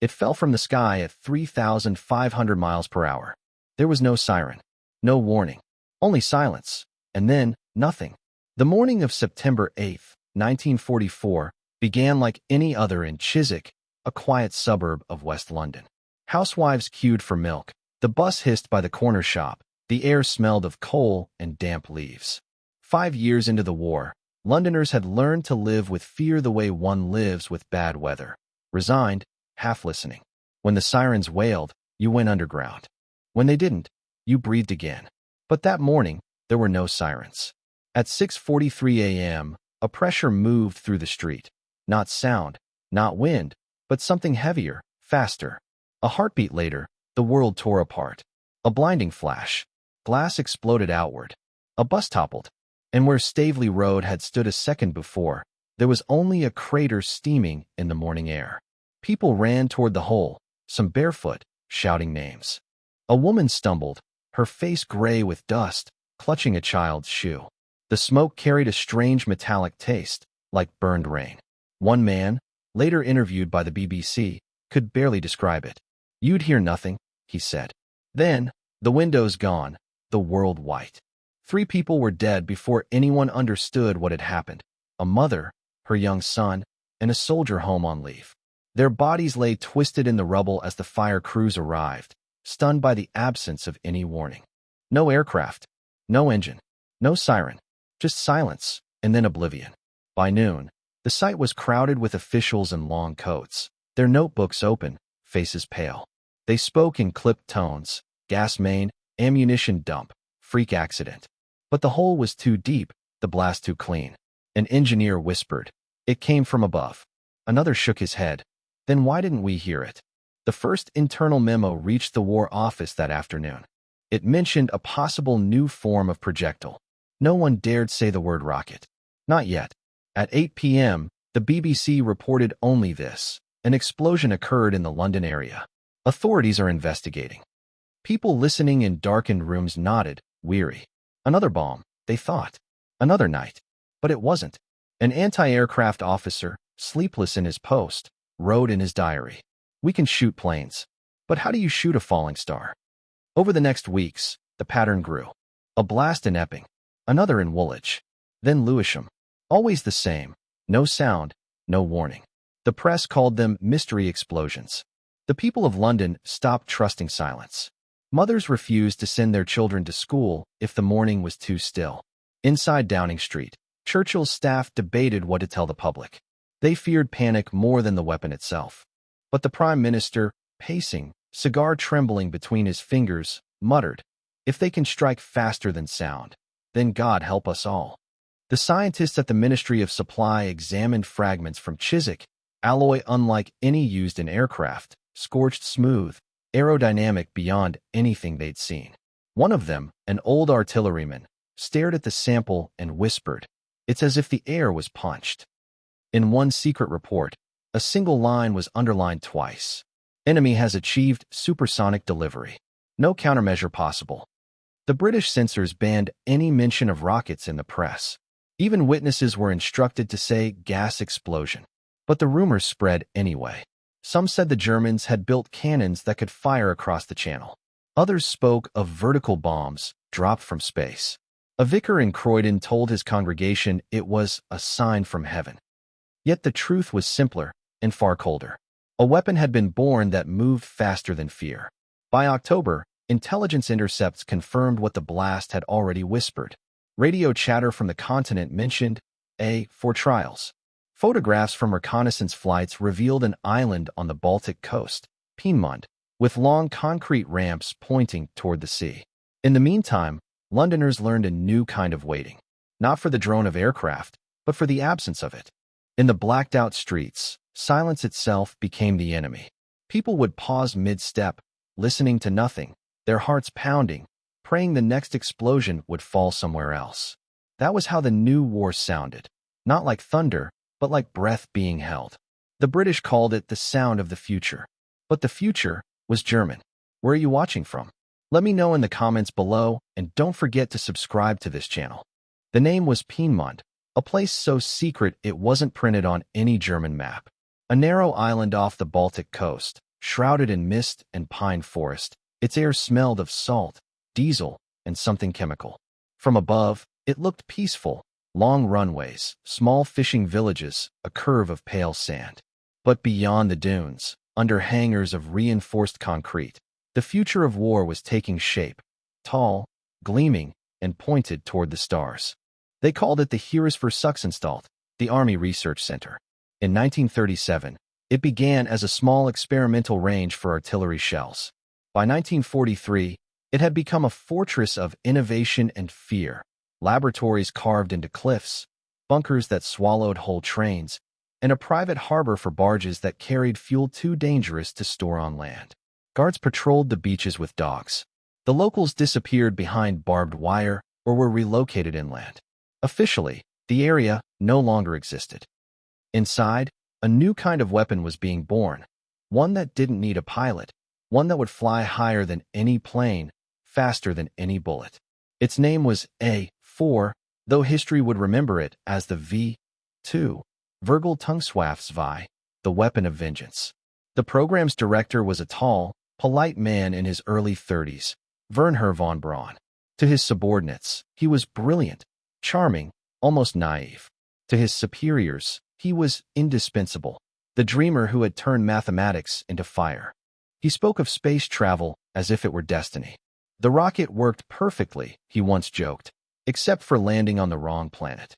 It fell from the sky at 3,500 miles per hour. There was no siren, no warning, only silence, and then nothing. The morning of September 8th, 1944, began like any other in Chiswick, a quiet suburb of West London. Housewives queued for milk. The bus hissed by the corner shop. The air smelled of coal and damp leaves. 5 years into the war, Londoners had learned to live with fear the way one lives with bad weather. Resigned, half listening. When the sirens wailed, you went underground. When they didn't, you breathed again. But that morning, there were no sirens. At 6:43 a.m., a pressure moved through the street. Not sound, not wind, but something heavier, faster. A heartbeat later, the world tore apart. A blinding flash. Glass exploded outward. A bus toppled. And where Staveley Road had stood a second before, there was only a crater steaming in the morning air. People ran toward the hole, some barefoot, shouting names. A woman stumbled, her face gray with dust, clutching a child's shoe. The smoke carried a strange metallic taste, like burned rain. One man, later interviewed by the BBC, could barely describe it. "You'd hear nothing," he said. Then, the windows gone, the world white. 3 people were dead before anyone understood what had happened. A mother, her young son, and a soldier home on leave. Their bodies lay twisted in the rubble as the fire crews arrived, stunned by the absence of any warning. No aircraft, no engine, no siren, just silence, and then oblivion. By noon, the site was crowded with officials in long coats, their notebooks open, faces pale. They spoke in clipped tones: gas main, ammunition dump, freak accident. But the hole was too deep, the blast too clean. An engineer whispered, "It came from above." Another shook his head. "Then why didn't we hear it?" The first internal memo reached the War Office that afternoon. It mentioned a possible new form of projectile. No one dared say the word rocket. Not yet. At 8 p.m., the BBC reported only this: an explosion occurred in the London area. Authorities are investigating. People listening in darkened rooms nodded, weary. Another bomb, they thought. Another night. But it wasn't. An anti-aircraft officer, sleepless in his post, wrote in his diary, "We can shoot planes. But how do you shoot a falling star?" Over the next weeks, the pattern grew. A blast in Epping. Another in Woolwich. Then Lewisham. Always the same. No sound, no warning. The press called them mystery explosions. The people of London stopped trusting silence. Mothers refused to send their children to school if the morning was too still. Inside Downing Street, Churchill's staff debated what to tell the public. They feared panic more than the weapon itself. But the Prime Minister, pacing, cigar trembling between his fingers, muttered, "If they can strike faster than sound, then God help us all." The scientists at the Ministry of Supply examined fragments from Chiswick, alloy unlike any used in aircraft, scorched smooth, aerodynamic beyond anything they'd seen. One of them, an old artilleryman, stared at the sample and whispered, "It's as if the air was punched." In one secret report, a single line was underlined twice. "Enemy has achieved supersonic delivery. No countermeasure possible." The British censors banned any mention of rockets in the press. Even witnesses were instructed to say gas explosion. But the rumors spread anyway. Some said the Germans had built cannons that could fire across the channel. Others spoke of vertical bombs dropped from space. A vicar in Croydon told his congregation it was a sign from heaven. Yet the truth was simpler and far colder. A weapon had been born that moved faster than fear. By October, intelligence intercepts confirmed what the blast had already whispered. Radio chatter from the continent mentioned for trials. Photographs from reconnaissance flights revealed an island on the Baltic coast, Piedmont, with long concrete ramps pointing toward the sea. In the meantime, Londoners learned a new kind of waiting, not for the drone of aircraft, but for the absence of it. In the blacked-out streets, silence itself became the enemy. People would pause mid-step, listening to nothing, their hearts pounding, praying the next explosion would fall somewhere else. That was how the new war sounded, not like thunder, but like breath being held. The British called it the sound of the future. But the future was German. Where are you watching from? Let me know in the comments below, and don't forget to subscribe to this channel. The name was Piedmont, a place so secret it wasn't printed on any German map. A narrow island off the Baltic coast, Shrouded in mist and pine forest, its air smelled of salt, diesel, and something chemical. From above, it looked peaceful. Long runways, small fishing villages, a curve of pale sand. But beyond the dunes, under hangars of reinforced concrete, the future of war was taking shape, tall, gleaming, and pointed toward the stars. They called it the Heeresversuchsanstalt, the Army Research Center. In 1937, it began as a small experimental range for artillery shells. By 1943, it had become a fortress of innovation and fear. Laboratories carved into cliffs, bunkers that swallowed whole trains, and a private harbor for barges that carried fuel too dangerous to store on land. Guards patrolled the beaches with dogs. The locals disappeared behind barbed wire or were relocated inland. Officially, the area no longer existed. Inside, a new kind of weapon was being born, one that didn't need a pilot, one that would fly higher than any plane, faster than any bullet. Its name was A4, though history would remember it as the V2, Vergeltungswaffenwaffe, the weapon of vengeance. The program's director was a tall, polite man in his early 30s, Wernher von Braun. To his subordinates, he was brilliant, charming, almost naive. To his superiors, he was indispensable, the dreamer who had turned mathematics into fire. He spoke of space travel as if it were destiny. The rocket worked perfectly, he once joked, except for landing on the wrong planet.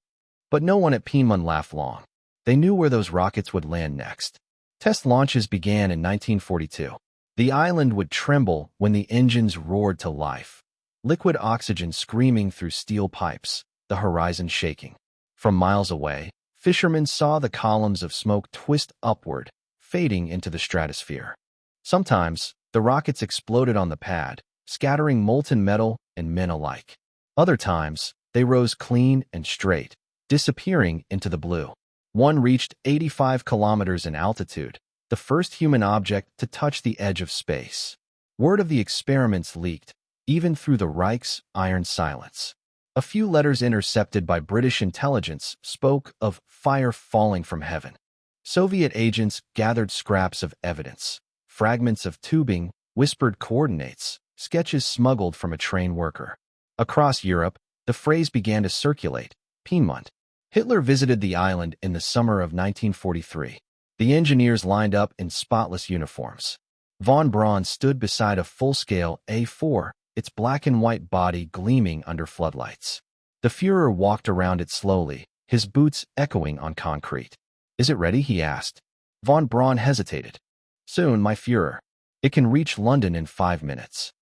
But no one at Piedmont laughed long. They knew where those rockets would land next. Test launches began in 1942. The island would tremble when the engines roared to life. Liquid oxygen screaming through steel pipes, the horizon shaking. From miles away, fishermen saw the columns of smoke twist upward, fading into the stratosphere. Sometimes, the rockets exploded on the pad, scattering molten metal and men alike. Other times, they rose clean and straight, disappearing into the blue. One reached 85 kilometers in altitude, the first human object to touch the edge of space. Word of the experiments leaked, even through the Reich's iron silence. A few letters intercepted by British intelligence spoke of fire falling from heaven. Soviet agents gathered scraps of evidence, fragments of tubing, whispered coordinates, sketches smuggled from a train worker. Across Europe, the phrase began to circulate, Piedmont. Hitler visited the island in the summer of 1943. The engineers lined up in spotless uniforms. Von Braun stood beside a full-scale A4, its black and white body gleaming under floodlights. The Führer walked around it slowly, his boots echoing on concrete. "Is it ready?" he asked. Von Braun hesitated. "Soon, my Führer. It can reach London in 5 minutes."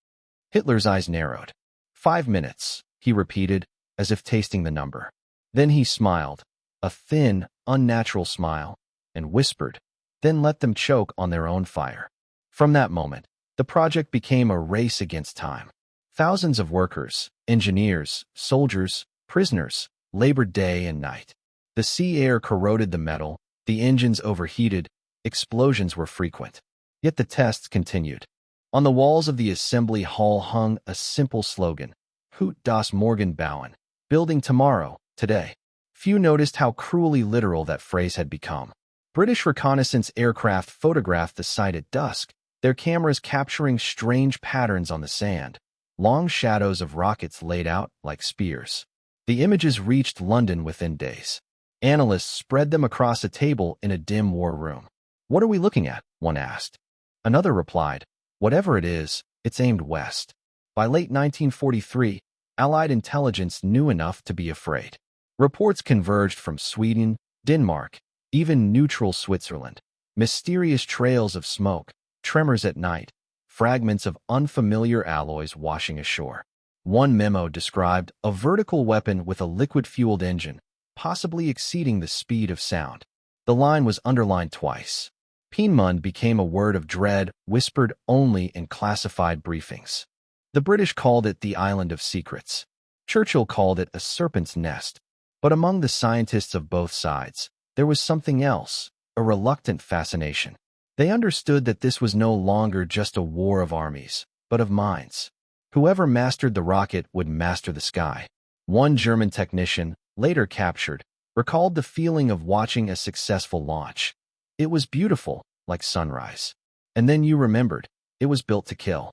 Hitler's eyes narrowed. 5 minutes, he repeated, as if tasting the number. Then he smiled, a thin, unnatural smile, and whispered, "Then let them choke on their own fire." From that moment, the project became a race against time. Thousands of workers, engineers, soldiers, prisoners, labored day and night. The sea air corroded the metal, the engines overheated, explosions were frequent. Yet the tests continued. On the walls of the assembly hall hung a simple slogan, Hut das Morgen bauen, building tomorrow, today. Few noticed how cruelly literal that phrase had become. British reconnaissance aircraft photographed the site at dusk, their cameras capturing strange patterns on the sand, long shadows of rockets laid out like spears. The images reached London within days. Analysts spread them across a table in a dim war room. "What are we looking at?" one asked. Another replied, "Whatever it is, it's aimed west." By late 1943, Allied intelligence knew enough to be afraid. Reports converged from Sweden, Denmark, even neutral Switzerland. Mysterious trails of smoke, tremors at night, fragments of unfamiliar alloys washing ashore. One memo described a vertical weapon with a liquid-fueled engine, possibly exceeding the speed of sound. The line was underlined twice. Piedmont became a word of dread, whispered only in classified briefings. The British called it the Island of Secrets. Churchill called it a serpent's nest. But among the scientists of both sides, there was something else, a reluctant fascination. They understood that this was no longer just a war of armies, but of minds. Whoever mastered the rocket would master the sky. One German technician, later captured, recalled the feeling of watching a successful launch. It was beautiful, like sunrise. And then you remembered, it was built to kill.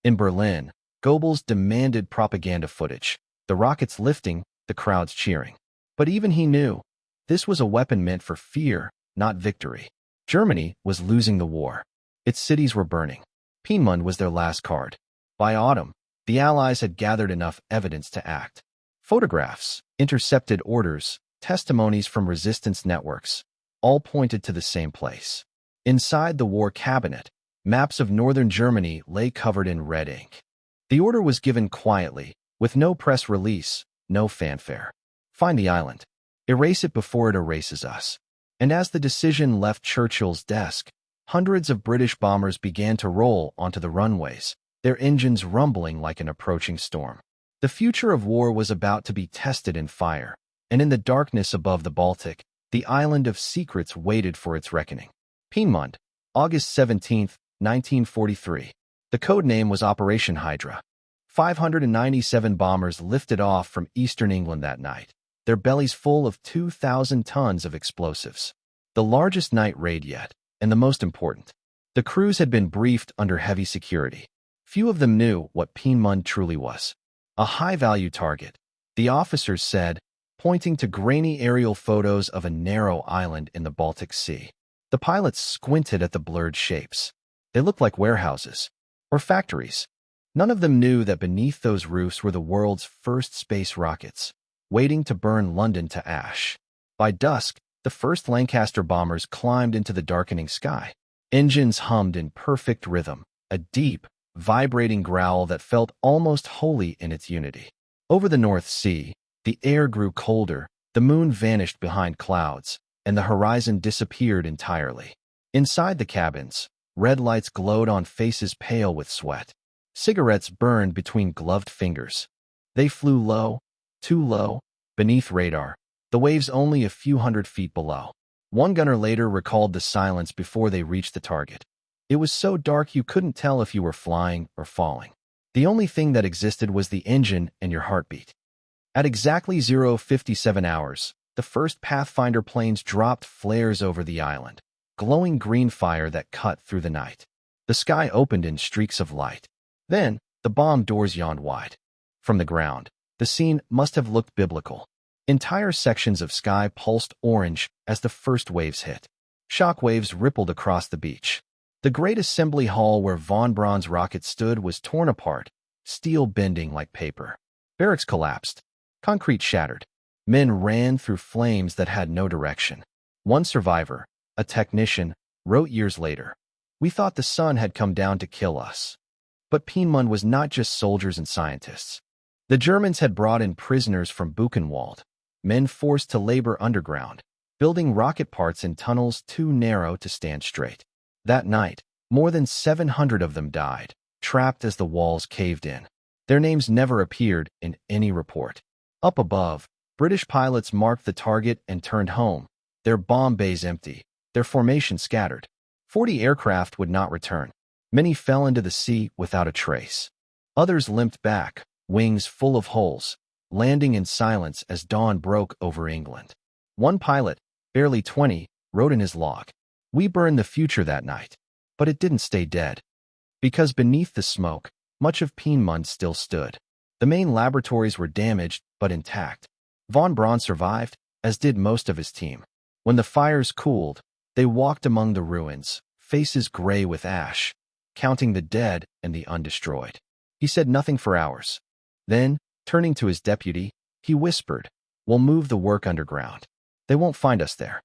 In Berlin, Goebbels demanded propaganda footage, the rockets lifting, the crowds cheering. But even he knew, this was a weapon meant for fear, not victory. Germany was losing the war. Its cities were burning. Piemont was their last card. By autumn, the Allies had gathered enough evidence to act. Photographs, intercepted orders, testimonies from resistance networks, all pointed to the same place. Inside the war cabinet, maps of northern Germany lay covered in red ink. The order was given quietly, with no press release, no fanfare. Find the island. Erase it before it erases us. And as the decision left Churchill's desk, hundreds of British bombers began to roll onto the runways, their engines rumbling like an approaching storm. The future of war was about to be tested in fire, and in the darkness above the Baltic, the island of secrets waited for its reckoning. Piemont, August 17, 1943. The code name was Operation Hydra. 597 bombers lifted off from eastern England that night, their bellies full of 2,000 tons of explosives. The largest night raid yet, and the most important. The crews had been briefed under heavy security. Few of them knew what Piemont truly was. A high-value target, the officers said, pointing to grainy aerial photos of a narrow island in the Baltic Sea. The pilots squinted at the blurred shapes. They looked like warehouses or factories. None of them knew that beneath those roofs were the world's first space rockets, waiting to burn London to ash. By dusk, the first Lancaster bombers climbed into the darkening sky. Engines hummed in perfect rhythm, a deep, vibrating growl that felt almost holy in its unity. Over the North Sea, the air grew colder, the moon vanished behind clouds, and the horizon disappeared entirely. Inside the cabins, red lights glowed on faces pale with sweat. Cigarettes burned between gloved fingers. They flew low, too low, beneath radar, the waves only a few hundred feet below. One gunner later recalled the silence before they reached the target. It was so dark you couldn't tell if you were flying or falling. The only thing that existed was the engine and your heartbeat. At exactly 0:57 hours, the first Pathfinder planes dropped flares over the island, glowing green fire that cut through the night. The sky opened in streaks of light. Then, the bomb doors yawned wide. From the ground, the scene must have looked biblical. Entire sections of sky pulsed orange as the first waves hit. Shock waves rippled across the beach. The great assembly hall where von Braun's rocket stood was torn apart, steel bending like paper. Barracks collapsed. Concrete shattered. Men ran through flames that had no direction. One survivor, a technician, wrote years later, "We thought the sun had come down to kill us." But Piemont was not just soldiers and scientists. The Germans had brought in prisoners from Buchenwald, men forced to labor underground, building rocket parts in tunnels too narrow to stand straight. That night, more than 700 of them died, trapped as the walls caved in. Their names never appeared in any report. Up above, British pilots marked the target and turned home, their bomb bays empty, their formation scattered. 40 aircraft would not return. Many fell into the sea without a trace. Others limped back, wings full of holes, landing in silence as dawn broke over England. One pilot, barely 20, wrote in his log, "We burned the future that night, but it didn't stay dead." Because beneath the smoke, much of Piemont still stood. The main laboratories were damaged, but intact. Von Braun survived, as did most of his team. When the fires cooled, they walked among the ruins, faces gray with ash, counting the dead and the undestroyed. He said nothing for hours. Then, turning to his deputy, he whispered, "We'll move the work underground. They won't find us there."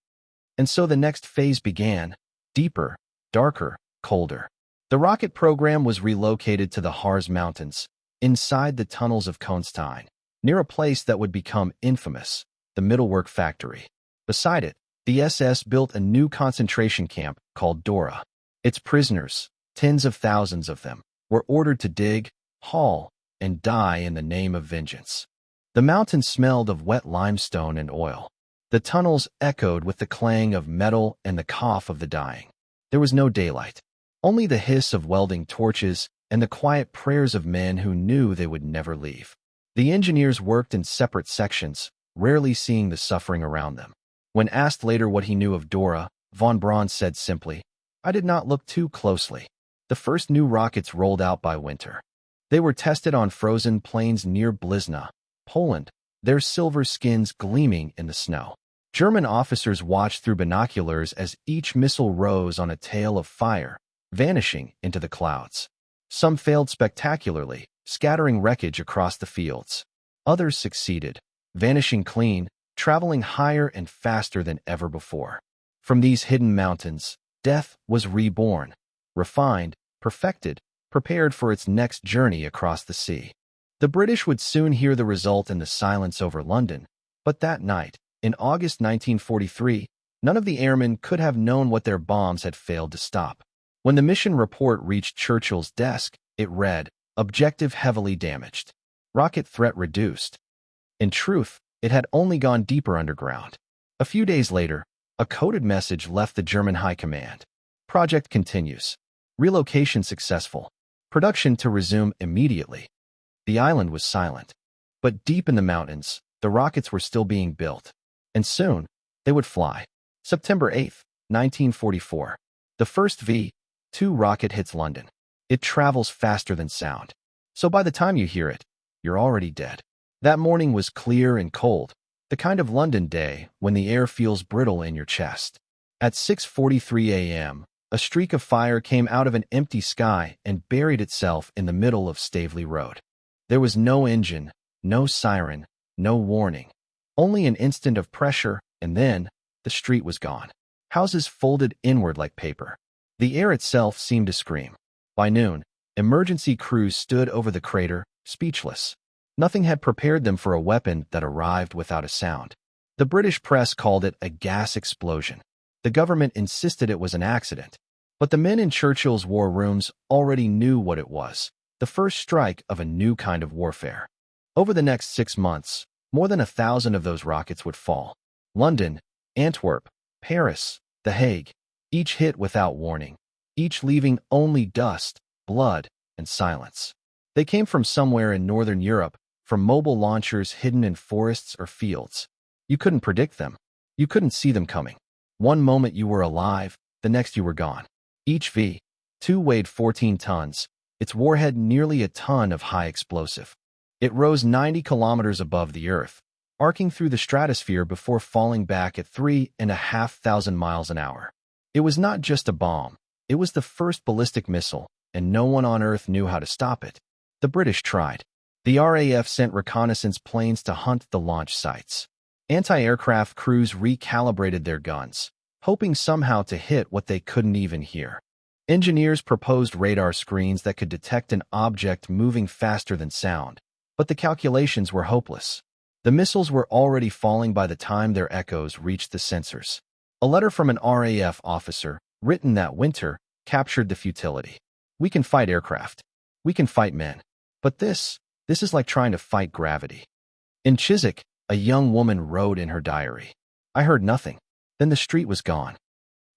And so the next phase began, deeper, darker, colder. The rocket program was relocated to the Harz Mountains, inside the tunnels of Konstein, near a place that would become infamous, the Mittelwerk factory. Beside it, the SS built a new concentration camp called Dora. Its prisoners, tens of thousands of them, were ordered to dig, haul, and die in the name of vengeance. The mountains smelled of wet limestone and oil. The tunnels echoed with the clang of metal and the cough of the dying. There was no daylight, only the hiss of welding torches and the quiet prayers of men who knew they would never leave. The engineers worked in separate sections, rarely seeing the suffering around them. When asked later what he knew of Dora, von Braun said simply, I did not look too closely. The first new rockets rolled out by winter. They were tested on frozen plains near Blizna, Poland, their silver skins gleaming in the snow. German officers watched through binoculars as each missile rose on a tail of fire, vanishing into the clouds. Some failed spectacularly, scattering wreckage across the fields. Others succeeded, vanishing clean, traveling higher and faster than ever before. From these hidden mountains, death was reborn, refined, perfected, prepared for its next journey across the sea. The British would soon hear the result in the silence over London, but that night, in August 1943, none of the airmen could have known what their bombs had failed to stop. When the mission report reached Churchill's desk, it read, "Objective heavily damaged. Rocket threat reduced." In truth, it had only gone deeper underground. A few days later, a coded message left the German High Command. Project continues. Relocation successful. Production to resume immediately. The island was silent. But deep in the mountains, the rockets were still being built. And soon, they would fly. September 8, 1944. The first V-2 rocket hits London. It travels faster than sound. So by the time you hear it, you're already dead. That morning was clear and cold, the kind of London day when the air feels brittle in your chest. At 6:43 a.m., a streak of fire came out of an empty sky and buried itself in the middle of Staveley Road. There was no engine, no siren, no warning. Only an instant of pressure, and then the street was gone. Houses folded inward like paper. The air itself seemed to scream. By noon, emergency crews stood over the crater, speechless. Nothing had prepared them for a weapon that arrived without a sound. The British press called it a gas explosion. The government insisted it was an accident. But the men in Churchill's war rooms already knew what it was, the first strike of a new kind of warfare. Over the next 6 months, more than 1,000 of those rockets would fall. London, Antwerp, Paris, The Hague, each hit without warning, each leaving only dust, blood, and silence. They came from somewhere in northern Europe, from mobile launchers hidden in forests or fields. You couldn't predict them. You couldn't see them coming. One moment you were alive, the next you were gone. Each V-2 weighed 14 tons, its warhead nearly a ton of high explosive. It rose 90 kilometers above the Earth, arcing through the stratosphere before falling back at 3,500 miles an hour. It was not just a bomb. It was the first ballistic missile, and no one on Earth knew how to stop it. The British tried. The RAF sent reconnaissance planes to hunt the launch sites. Anti-aircraft crews recalibrated their guns, hoping somehow to hit what they couldn't even hear. Engineers proposed radar screens that could detect an object moving faster than sound, but the calculations were hopeless. The missiles were already falling by the time their echoes reached the sensors. A letter from an RAF officer, written that winter, captured the futility. "We can fight aircraft. We can fight men. But this is like trying to fight gravity." In Chiswick, a young woman wrote in her diary, "I heard nothing. Then the street was gone."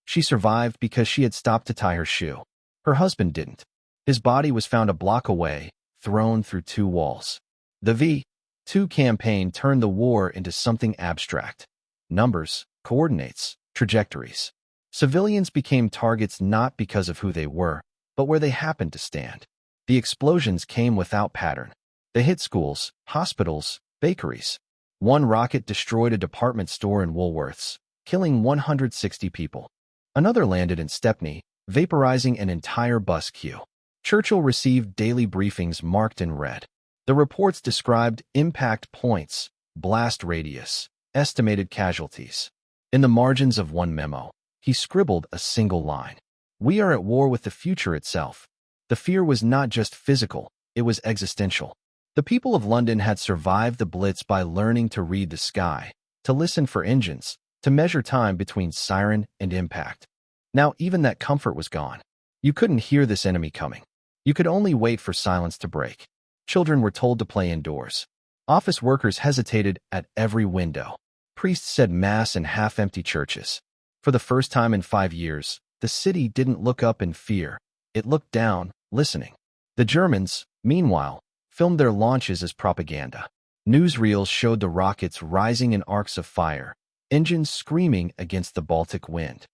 She survived because she had stopped to tie her shoe. Her husband didn't. His body was found a block away, thrown through 2 walls. The V-2 campaign turned the war into something abstract. Numbers, coordinates, trajectories. Civilians became targets not because of who they were, but where they happened to stand. The explosions came without pattern. They hit schools, hospitals, bakeries. One rocket destroyed a department store in Woolworths, killing 160 people. Another landed in Stepney, vaporizing an entire bus queue. Churchill received daily briefings marked in red. The reports described impact points, blast radius, estimated casualties. In the margins of one memo, he scribbled a single line. "We are at war with the future itself." The fear was not just physical, it was existential. The people of London had survived the Blitz by learning to read the sky, to listen for engines, to measure time between siren and impact. Now even that comfort was gone. You couldn't hear this enemy coming. You could only wait for silence to break. Children were told to play indoors. Office workers hesitated at every window. Priests said mass in half-empty churches. For the first time in 5 years, the city didn't look up in fear. It looked down, listening. The Germans, meanwhile, filmed their launches as propaganda. Newsreels showed the rockets rising in arcs of fire, engines screaming against the Baltic wind.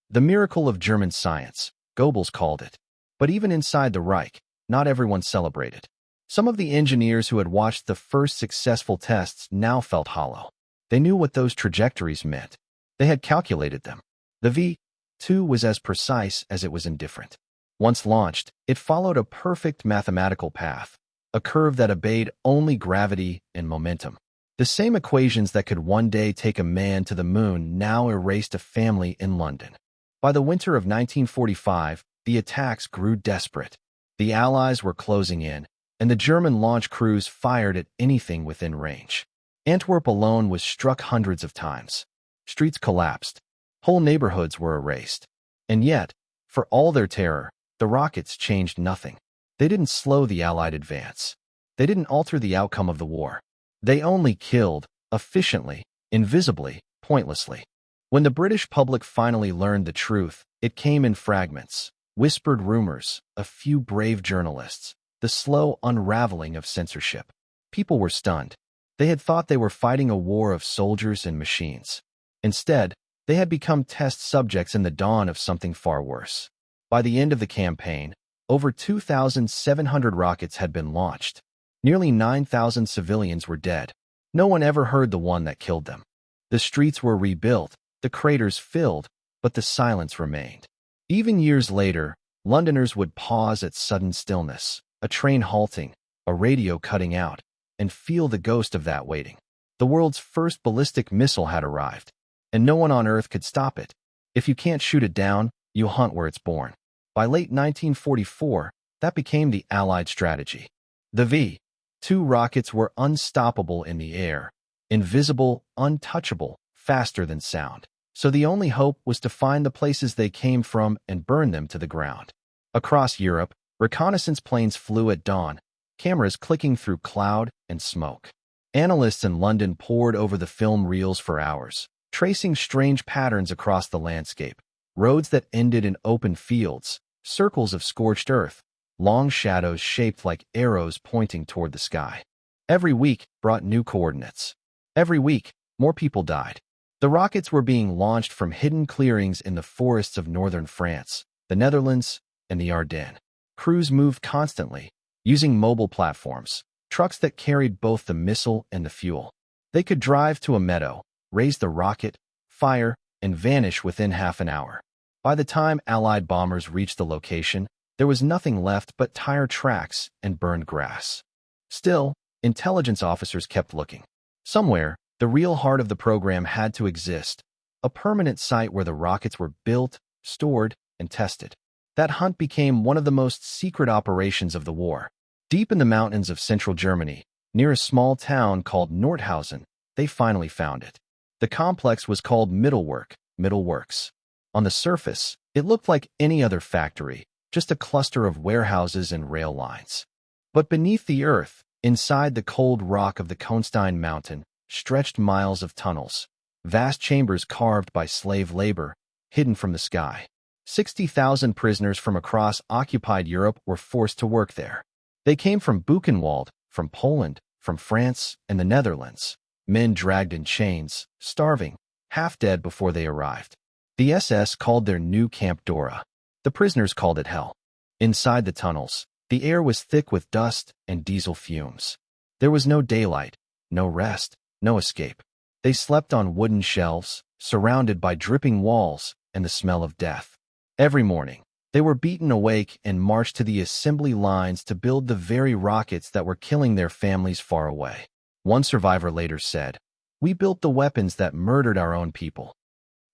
The miracle of German science, Goebbels called it. But even inside the Reich, not everyone celebrated. Some of the engineers who had watched the first successful tests now felt hollow. They knew what those trajectories meant. They had calculated them. The V-2 was as precise as it was indifferent. Once launched, it followed a perfect mathematical path, a curve that obeyed only gravity and momentum. The same equations that could one day take a man to the moon now erased a family in London. By the winter of 1945, the attacks grew desperate. The Allies were closing in, and the German launch crews fired at anything within range. Antwerp alone was struck hundreds of times. Streets collapsed. Whole neighborhoods were erased. And yet, for all their terror, the rockets changed nothing. They didn't slow the Allied advance. They didn't alter the outcome of the war. They only killed, efficiently, invisibly, pointlessly. When the British public finally learned the truth, it came in fragments, whispered rumors, a few brave journalists, the slow unraveling of censorship. People were stunned. They had thought they were fighting a war of soldiers and machines. Instead, they had become test subjects in the dawn of something far worse. By the end of the campaign, over 2,700 rockets had been launched. Nearly 9,000 civilians were dead. No one ever heard the one that killed them. The streets were rebuilt, the craters filled, but the silence remained. Even years later, Londoners would pause at sudden stillness, a train halting, a radio cutting out, and feel the ghost of that waiting. The world's first ballistic missile had arrived, and no one on Earth could stop it. If you can't shoot it down, you hunt where it's born. By late 1944, that became the Allied strategy. The V-2 rockets were unstoppable in the air, invisible, untouchable, faster than sound. So the only hope was to find the places they came from and burn them to the ground. Across Europe, reconnaissance planes flew at dawn, cameras clicking through cloud and smoke. Analysts in London pored over the film reels for hours, tracing strange patterns across the landscape. Roads that ended in open fields, circles of scorched earth, long shadows shaped like arrows pointing toward the sky. Every week brought new coordinates. Every week, more people died. The rockets were being launched from hidden clearings in the forests of northern France, the Netherlands, and the Ardennes. Crews moved constantly, using mobile platforms, trucks that carried both the missile and the fuel. They could drive to a meadow, raise the rocket, fire, and vanish within half an hour. By the time Allied bombers reached the location, there was nothing left but tire tracks and burned grass. Still, intelligence officers kept looking. Somewhere, the real heart of the program had to exist, a permanent site where the rockets were built, stored, and tested. That hunt became one of the most secret operations of the war. Deep in the mountains of central Germany, near a small town called Nordhausen, they finally found it. The complex was called Middle Works. On the surface, it looked like any other factory, just a cluster of warehouses and rail lines. But beneath the earth, inside the cold rock of the Konstein Mountain, stretched miles of tunnels, vast chambers carved by slave labor, hidden from the sky. 60,000 prisoners from across occupied Europe were forced to work there. They came from Buchenwald, from Poland, from France, and the Netherlands. Men dragged in chains, starving, half dead before they arrived. The SS called their new Camp Dora. The prisoners called it hell. Inside the tunnels, the air was thick with dust and diesel fumes. There was no daylight, no rest, no escape. They slept on wooden shelves, surrounded by dripping walls and the smell of death. Every morning, they were beaten awake and marched to the assembly lines to build the very rockets that were killing their families far away. One survivor later said, "We built the weapons that murdered our own people."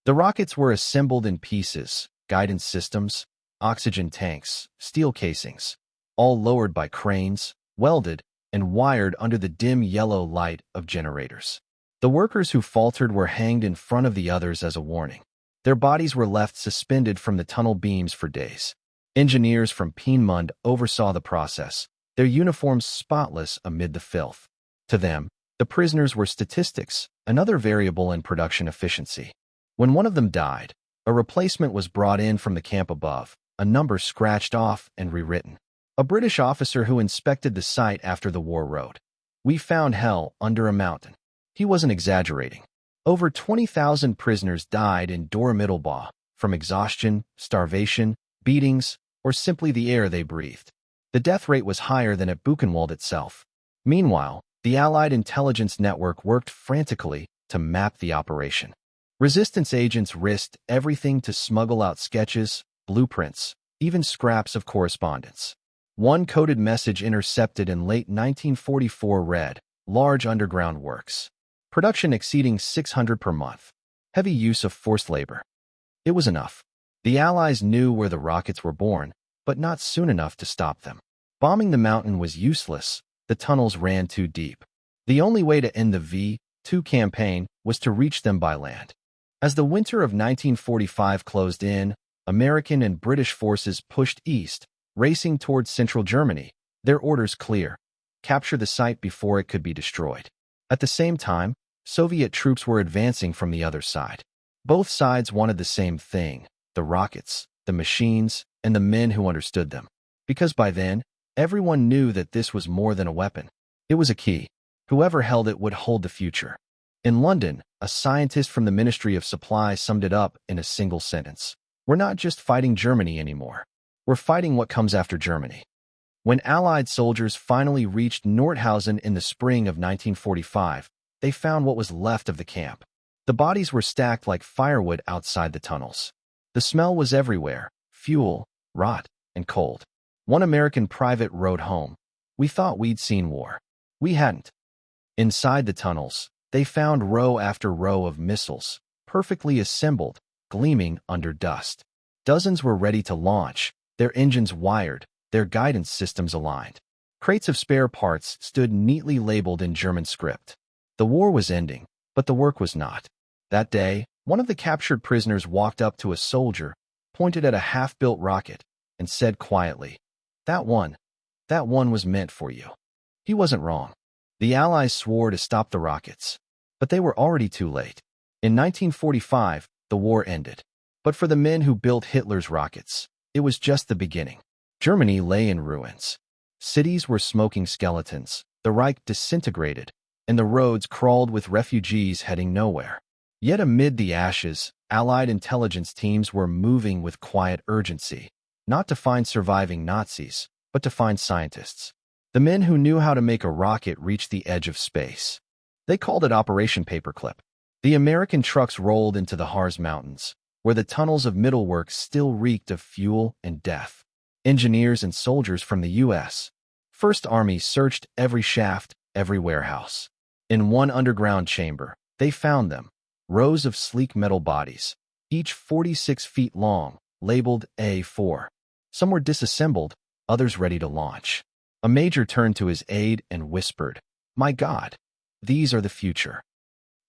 The rockets were assembled in pieces, guidance systems, oxygen tanks, steel casings, all lowered by cranes, welded, and wired under the dim yellow light of generators. The workers who faltered were hanged in front of the others as a warning. Their bodies were left suspended from the tunnel beams for days. Engineers from Peenemünde oversaw the process, their uniforms spotless amid the filth. To them, the prisoners were statistics, another variable in production efficiency. When one of them died, a replacement was brought in from the camp above, a number scratched off and rewritten. A British officer who inspected the site after the war wrote, "We found hell under a mountain." He wasn't exaggerating. Over 20,000 prisoners died in Dora Mittelbau, from exhaustion, starvation, beatings, or simply the air they breathed. The death rate was higher than at Buchenwald itself. Meanwhile, the Allied intelligence network worked frantically to map the operation. Resistance agents risked everything to smuggle out sketches, blueprints, even scraps of correspondence. One coded message intercepted in late 1944 read, "Large underground works. Production exceeding 600 per month. Heavy use of forced labor." It was enough. The Allies knew where the rockets were born, but not soon enough to stop them. Bombing the mountain was useless. The tunnels ran too deep. The only way to end the V2 campaign was to reach them by land. As the winter of 1945 closed in, American and British forces pushed east, racing towards central Germany, their orders clear: capture the site before it could be destroyed. At the same time, Soviet troops were advancing from the other side. Both sides wanted the same thing: the rockets, the machines, and the men who understood them. Because by then, everyone knew that this was more than a weapon. It was a key. Whoever held it would hold the future. In London, a scientist from the Ministry of Supply summed it up in a single sentence: "We're not just fighting Germany anymore. We're fighting what comes after Germany." When Allied soldiers finally reached Nordhausen in the spring of 1945, they found what was left of the camp. The bodies were stacked like firewood outside the tunnels. The smell was everywhere: fuel, rot, and cold. One American private wrote home, "We thought we'd seen war. We hadn't." Inside the tunnels, they found row after row of missiles, perfectly assembled, gleaming under dust. Dozens were ready to launch, their engines wired, their guidance systems aligned. Crates of spare parts stood neatly labeled in German script. The war was ending, but the work was not. That day, one of the captured prisoners walked up to a soldier, pointed at a half-built rocket, and said quietly, that one was meant for you." He wasn't wrong. The Allies swore to stop the rockets, but they were already too late. In 1945, the war ended. But for the men who built Hitler's rockets, it was just the beginning. Germany lay in ruins. Cities were smoking skeletons, the Reich disintegrated, and the roads crawled with refugees heading nowhere. Yet amid the ashes, Allied intelligence teams were moving with quiet urgency, not to find surviving Nazis, but to find scientists. The men who knew how to make a rocket reach the edge of space. They called it Operation Paperclip. The American trucks rolled into the Harz Mountains, where the tunnels of Mittelwerk still reeked of fuel and death. Engineers and soldiers from the U.S. First Army searched every shaft, every warehouse. In one underground chamber, they found them: rows of sleek metal bodies, each 46 feet long, labeled A4. Some were disassembled, others ready to launch. A major turned to his aide and whispered, "My God, these are the future."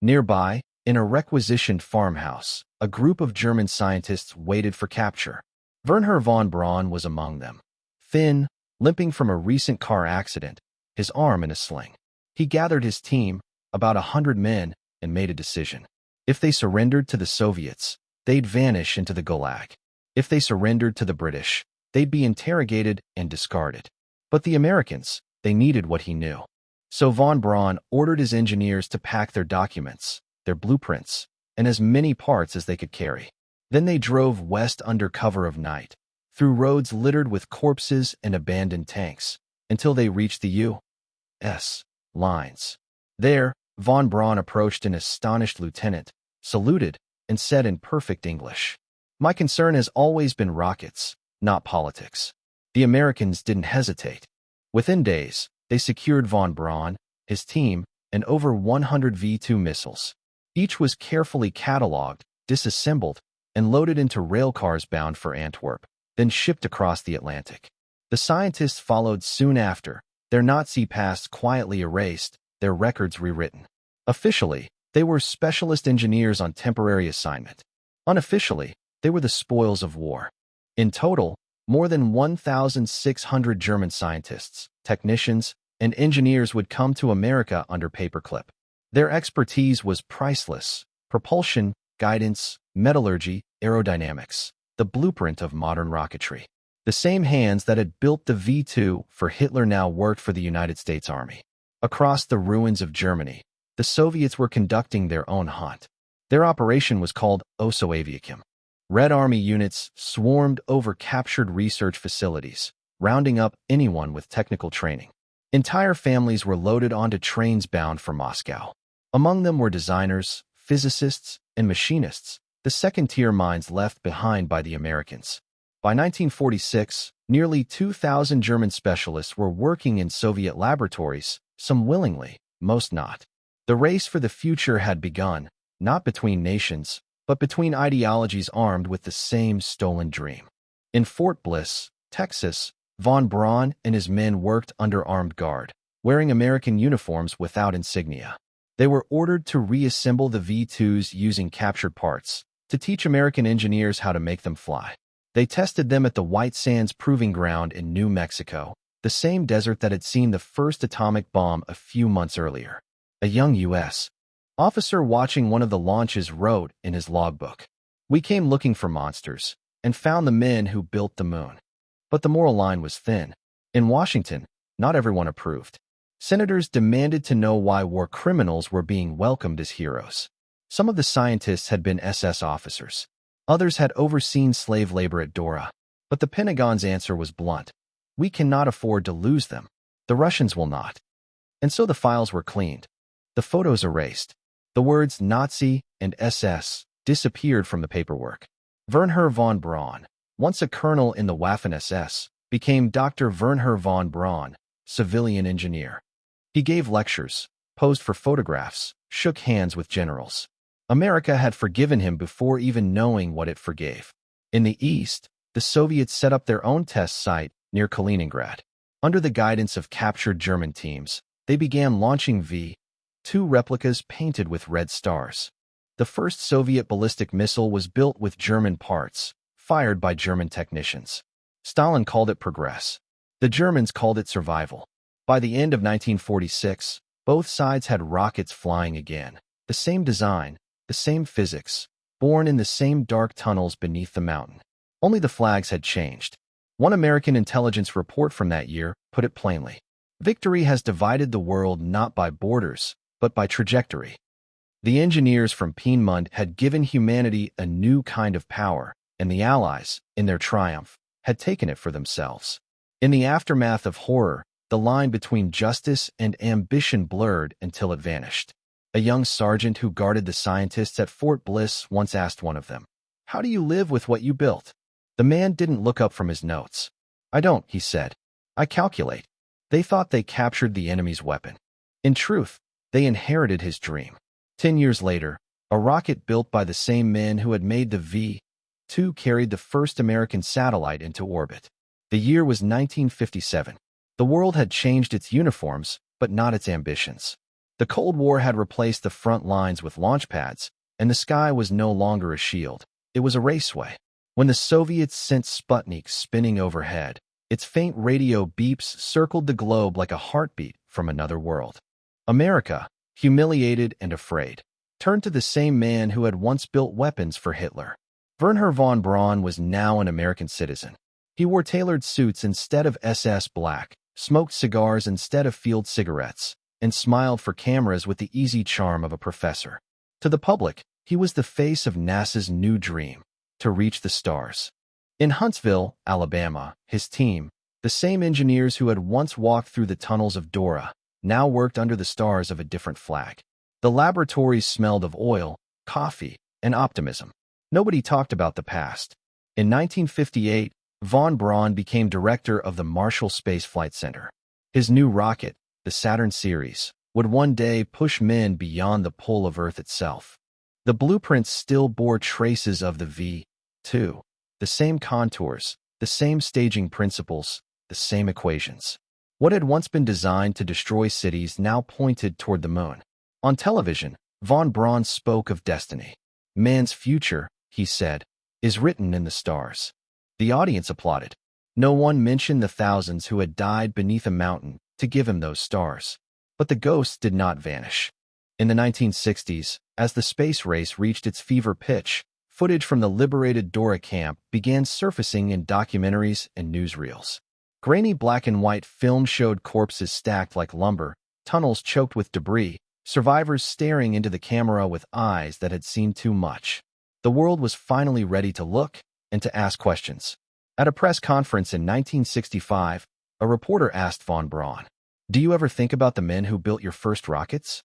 Nearby, in a requisitioned farmhouse, a group of German scientists waited for capture. Werner von Braun was among them. Thin, limping from a recent car accident, his arm in a sling. He gathered his team, about 100 men, and made a decision. If they surrendered to the Soviets, they'd vanish into the Gulag. If they surrendered to the British, they'd be interrogated and discarded. But the Americans, they needed what he knew. So von Braun ordered his engineers to pack their documents, their blueprints, and as many parts as they could carry. Then they drove west under cover of night, through roads littered with corpses and abandoned tanks, until they reached the U.S. lines. There, von Braun approached an astonished lieutenant, saluted, and said in perfect English, "My concern has always been rockets, not politics." The Americans didn't hesitate. Within days, they secured von Braun, his team, and over 100 V2 missiles. Each was carefully catalogued, disassembled, and loaded into railcars bound for Antwerp, then shipped across the Atlantic. The scientists followed soon after, their Nazi past quietly erased, their records rewritten. Officially, they were specialist engineers on temporary assignment. Unofficially, they were the spoils of war. In total, more than 1,600 German scientists, technicians, and engineers would come to America under Paperclip. Their expertise was priceless: propulsion, guidance, metallurgy, aerodynamics, the blueprint of modern rocketry. The same hands that had built the V2 for Hitler now worked for the United States Army. Across the ruins of Germany, the Soviets were conducting their own hunt. Their operation was called Oso Aviacum. Red Army units swarmed over captured research facilities, rounding up anyone with technical training. Entire families were loaded onto trains bound for Moscow. Among them were designers, physicists, and machinists, the second-tier minds left behind by the Americans. By 1946, nearly 2,000 German specialists were working in Soviet laboratories, some willingly, most not. The race for the future had begun, not between nations, but between ideologies armed with the same stolen dream. In Fort Bliss, Texas, von Braun and his men worked under armed guard, wearing American uniforms without insignia. They were ordered to reassemble the V-2s using captured parts, to teach American engineers how to make them fly. They tested them at the White Sands Proving Ground in New Mexico, the same desert that had seen the first atomic bomb a few months earlier. A young U.S. officer watching one of the launches wrote in his logbook, "We came looking for monsters, and found the men who built the moon." But the moral line was thin. In Washington, not everyone approved. Senators demanded to know why war criminals were being welcomed as heroes. Some of the scientists had been SS officers. Others had overseen slave labor at Dora. But the Pentagon's answer was blunt. "We cannot afford to lose them. The Russians will not." And so the files were cleaned. The photos erased. The words Nazi and SS disappeared from the paperwork. Wernher von Braun, once a colonel in the Waffen-SS, became Dr. Wernher von Braun, civilian engineer. He gave lectures, posed for photographs, shook hands with generals. America had forgiven him before even knowing what it forgave. In the East, the Soviets set up their own test site near Kaliningrad. Under the guidance of captured German teams, they began launching V-2 replicas painted with red stars. The first Soviet ballistic missile was built with German parts, fired by German technicians. Stalin called it progress. The Germans called it survival. By the end of 1946, both sides had rockets flying again. The same design, the same physics, born in the same dark tunnels beneath the mountain. Only the flags had changed. One American intelligence report from that year put it plainly. Victory has divided the world not by borders, but by trajectory. The engineers from Piedmont had given humanity a new kind of power, and the Allies, in their triumph, had taken it for themselves. In the aftermath of horror, the line between justice and ambition blurred until it vanished. A young sergeant who guarded the scientists at Fort Bliss once asked one of them, "How do you live with what you built?" The man didn't look up from his notes. "I don't," he said. "I calculate." They thought they captured the enemy's weapon. In truth, they inherited his dream. 10 years later, a rocket built by the same men who had made the V-2 carried the first American satellite into orbit. The year was 1957. The world had changed its uniforms, but not its ambitions. The Cold War had replaced the front lines with launch pads, and the sky was no longer a shield. It was a raceway. When the Soviets sent Sputnik spinning overhead, its faint radio beeps circled the globe like a heartbeat from another world. America, humiliated and afraid, turned to the same man who had once built weapons for Hitler. Wernher von Braun was now an American citizen. He wore tailored suits instead of SS black, smoked cigars instead of field cigarettes, and smiled for cameras with the easy charm of a professor. To the public, he was the face of NASA's new dream, to reach the stars. In Huntsville, Alabama, his team, the same engineers who had once walked through the tunnels of Dora, now worked under the stars of a different flag. The laboratories smelled of oil, coffee, and optimism. Nobody talked about the past. In 1958, von Braun became director of the Marshall Space Flight Center. His new rocket, the Saturn series, would one day push men beyond the pull of Earth itself. The blueprints still bore traces of the V-2, the same contours, the same staging principles, the same equations. What had once been designed to destroy cities now pointed toward the moon. On television, von Braun spoke of destiny. "Man's future," he said, "is written in the stars." The audience applauded. No one mentioned the thousands who had died beneath a mountain to give him those stars. But the ghosts did not vanish. In the 1960s, as the space race reached its fever pitch, footage from the liberated Dora camp began surfacing in documentaries and newsreels. Grainy black and white film showed corpses stacked like lumber, tunnels choked with debris, survivors staring into the camera with eyes that had seen too much. The world was finally ready to look and to ask questions. At a press conference in 1965, a reporter asked von Braun, "Do you ever think about the men who built your first rockets?"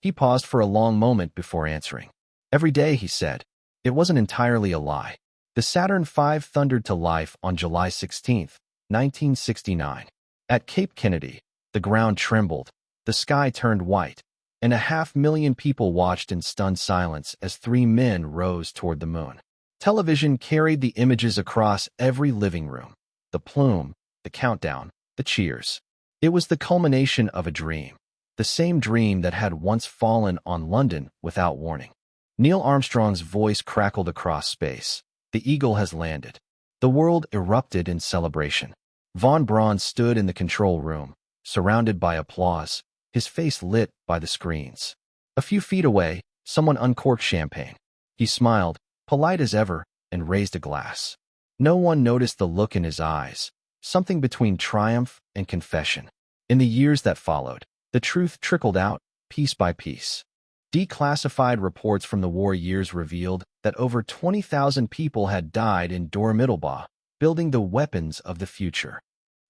He paused for a long moment before answering. "Every day," he said. It wasn't entirely a lie. The Saturn V thundered to life on July 16, 1969. At Cape Kennedy, the ground trembled, the sky turned white, and 500,000 people watched in stunned silence as three men rose toward the moon. Television carried the images across every living room. The plume, the countdown, the cheers. It was the culmination of a dream. The same dream that had once fallen on London without warning. Neil Armstrong's voice crackled across space. The Eagle has landed. The world erupted in celebration. Von Braun stood in the control room, surrounded by applause, his face lit by the screens. A few feet away, someone uncorked champagne. He smiled, polite as ever, and raised a glass. No one noticed the look in his eyes, something between triumph and confession. In the years that followed, the truth trickled out, piece by piece. Declassified reports from the war years revealed that over 20,000 people had died in Dor-Mittelbau, building the weapons of the future.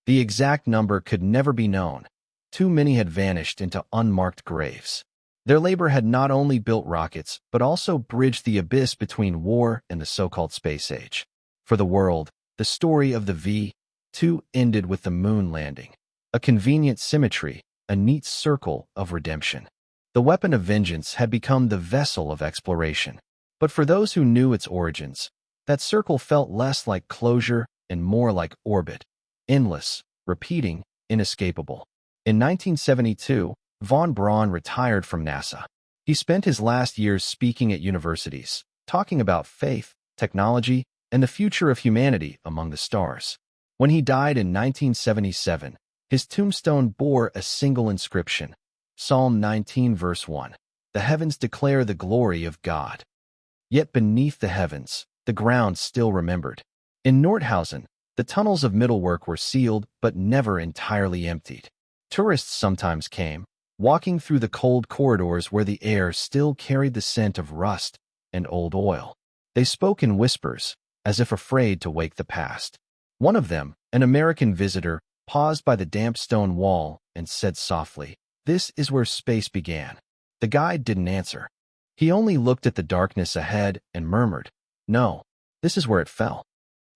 The exact number could never be known. Too many had vanished into unmarked graves. Their labor had not only built rockets, but also bridged the abyss between war and the so-called space age. For the world, the story of the V2 ended with the moon landing. A convenient symmetry, a neat circle of redemption. The weapon of vengeance had become the vessel of exploration. But for those who knew its origins, that circle felt less like closure and more like orbit. Endless, repeating, inescapable. In 1972, von Braun retired from NASA. He spent his last years speaking at universities, talking about faith, technology, and the future of humanity among the stars. When he died in 1977, his tombstone bore a single inscription, Psalm 19 verse 1. The heavens declare the glory of God. Yet beneath the heavens, the ground still remembered. In Nordhausen, the tunnels of Mittelwerk were sealed but never entirely emptied. Tourists sometimes came, walking through the cold corridors where the air still carried the scent of rust and old oil. They spoke in whispers, as if afraid to wake the past. One of them, an American visitor, paused by the damp stone wall and said softly, "This is where space began." The guide didn't answer. He only looked at the darkness ahead and murmured, "No, this is where it fell."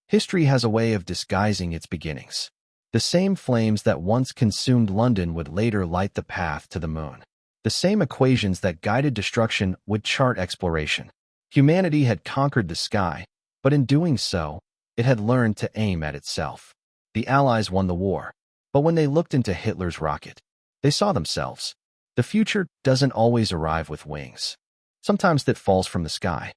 History has a way of disguising its beginnings. The same flames that once consumed London would later light the path to the moon. The same equations that guided destruction would chart exploration. Humanity had conquered the sky, but in doing so, it had learned to aim at itself. The Allies won the war, but when they looked into Hitler's rocket, they saw themselves. The future doesn't always arrive with wings. Sometimes it falls from the sky.